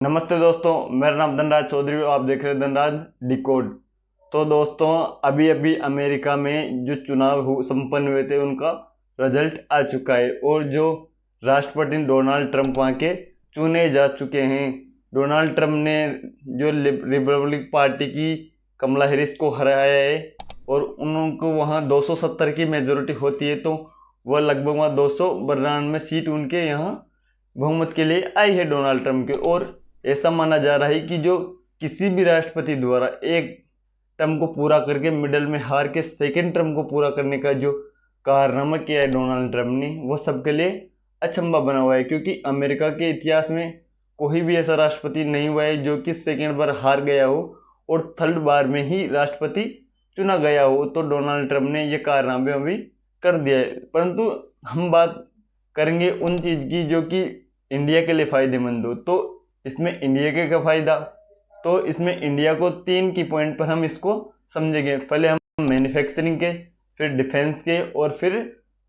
नमस्ते दोस्तों, मेरा नाम धनराज चौधरी और आप देख रहे हैं धनराज डिकोड। तो दोस्तों, अभी अभी अमेरिका में जो चुनाव संपन्न हुए थे उनका रिजल्ट आ चुका है और जो राष्ट्रपति डोनाल्ड ट्रंप वहाँ के चुने जा चुके हैं। डोनाल्ड ट्रंप ने जो रिपब्लिक पार्टी की कमला हैरिस को हराया है और उनको वहाँ 270 की मेजोरिटी होती है, तो वह लगभग वहाँ 292 सीट उनके यहाँ बहुमत के लिए आई है डोनाल्ड ट्रंप के। और ऐसा माना जा रहा है कि जो किसी भी राष्ट्रपति द्वारा एक टर्म को पूरा करके मिडल में हार के सेकेंड टर्म को पूरा करने का जो कारनामा किया है डोनाल्ड ट्रंप ने, वो सबके लिए अचंभा बना हुआ है, क्योंकि अमेरिका के इतिहास में कोई भी ऐसा राष्ट्रपति नहीं हुआ है जो कि सेकेंड बार हार गया हो और थर्ड बार में ही राष्ट्रपति चुना गया हो। तो डोनाल्ड ट्रंप ने ये कारनामे अभी कर दिया है। परंतु हम बात करेंगे उन चीज़ की जो कि इंडिया के लिए फ़ायदेमंद हो। तो इसमें इंडिया के क्या फ़ायदा, तो इसमें इंडिया को 3 की पॉइंट पर हम इसको समझेंगे। पहले हम मैन्युफैक्चरिंग के, फिर डिफेंस के और फिर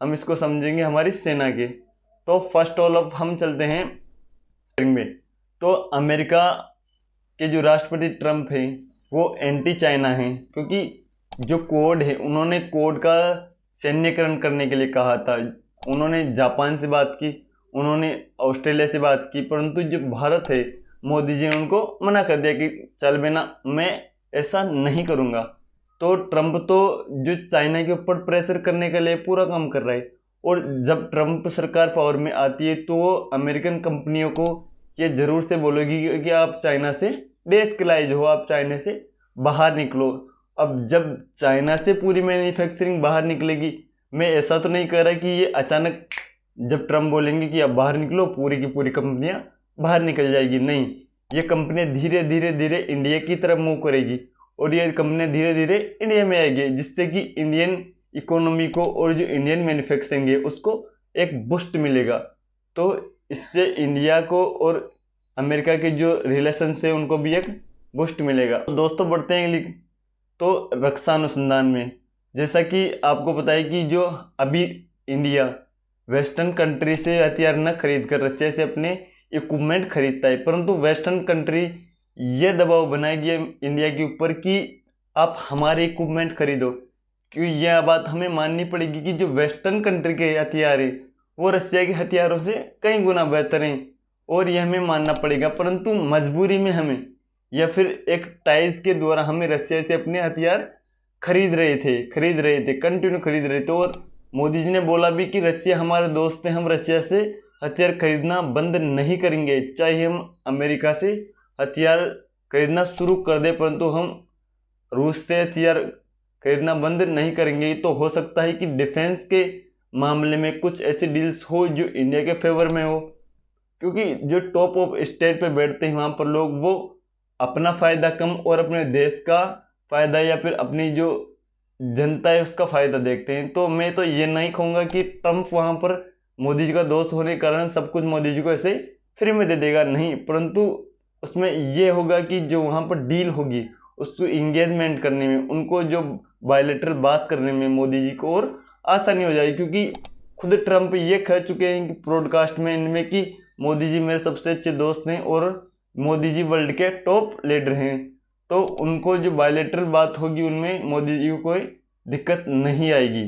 हम इसको समझेंगे हमारी सेना के। तो फर्स्ट ऑल ऑफ हम चलते हैं में। तो अमेरिका के जो राष्ट्रपति ट्रंप हैं वो एंटी चाइना हैं, क्योंकि जो कोड है उन्होंने कोड का सैन्यकरण करने के लिए कहा था। उन्होंने जापान से बात की, उन्होंने ऑस्ट्रेलिया से बात की, परंतु जो भारत है मोदी जी ने उनको मना कर दिया कि चल बेना, मैं ऐसा नहीं करूँगा। तो ट्रंप तो जो चाइना के ऊपर प्रेशर करने के लिए पूरा काम कर रहा है। और जब ट्रंप सरकार पावर में आती है तो वो अमेरिकन कंपनियों को ये ज़रूर से बोलेगी कि आप चाइना से डेस्कलाइज हो, आप चाइना से बाहर निकलो। अब जब चाइना से पूरी मैन्युफैक्चरिंग बाहर निकलेगी, मैं ऐसा तो नहीं कह रहा कि ये अचानक जब ट्रंप बोलेंगे कि अब बाहर निकलो पूरी की पूरी कंपनियां बाहर निकल जाएगी, नहीं। ये कंपनियां धीरे धीरे धीरे इंडिया की तरफ मूव करेगी और ये कंपनियां धीरे धीरे इंडिया में आएगी, जिससे कि इंडियन इकोनॉमी को और जो इंडियन मैन्युफैक्चरिंग है उसको एक बूस्ट मिलेगा। तो इससे इंडिया को और अमेरिका के जो रिलेशंस है उनको भी एक बूस्ट मिलेगा। तो दोस्तों बढ़ते हैं तो रक्षा अनुसंधान में। जैसा कि आपको पता है कि जो अभी इंडिया वेस्टर्न कंट्री से हथियार न खरीद कर रशिया से अपने इक्विपमेंट खरीदता है, परंतु वेस्टर्न कंट्री ये दबाव बनाएगी इंडिया के ऊपर कि आप हमारे इक्विपमेंट खरीदो, क्योंकि यह बात हमें माननी पड़ेगी कि जो वेस्टर्न कंट्री के हथियार है वो रशिया के हथियारों से कई गुना बेहतर हैं और यह हमें मानना पड़ेगा। परंतु मजबूरी में हमें या फिर एक टाइज के द्वारा हमें रशिया से अपने हथियार खरीद रहे थे, कंटिन्यू खरीद रहे थे। और मोदी जी ने बोला भी कि रशिया हमारे दोस्त हैं, हम रशिया से हथियार खरीदना बंद नहीं करेंगे, चाहे हम अमेरिका से हथियार खरीदना शुरू कर दें, परंतु हम रूस से हथियार खरीदना बंद नहीं करेंगे। तो हो सकता है कि डिफेंस के मामले में कुछ ऐसी डील्स हो जो इंडिया के फेवर में हो, क्योंकि जो टॉप ऑफ स्टेट पे बैठते हैं वहाँ पर लोग वो अपना फ़ायदा कम और अपने देश का फ़ायदा या फिर अपनी जो जनता है उसका फ़ायदा देखते हैं। तो मैं तो ये नहीं कहूँगा कि ट्रंप वहाँ पर मोदी जी का दोस्त होने के कारण सब कुछ मोदी जी को ऐसे फ्री में दे देगा, नहीं। परंतु उसमें ये होगा कि जो वहाँ पर डील होगी उसको इंगेजमेंट करने में, उनको जो बायलैटरल बात करने में मोदी जी को और आसानी हो जाएगी, क्योंकि खुद ट्रंप ये कह चुके हैं कि ब्रॉडकास्ट में इनमें कि मोदी जी मेरे सबसे अच्छे दोस्त हैं और मोदी जी वर्ल्ड के टॉप लीडर हैं। तो उनको जो बायलैटरल बात होगी उनमें मोदी जी को कोई दिक्कत नहीं आएगी।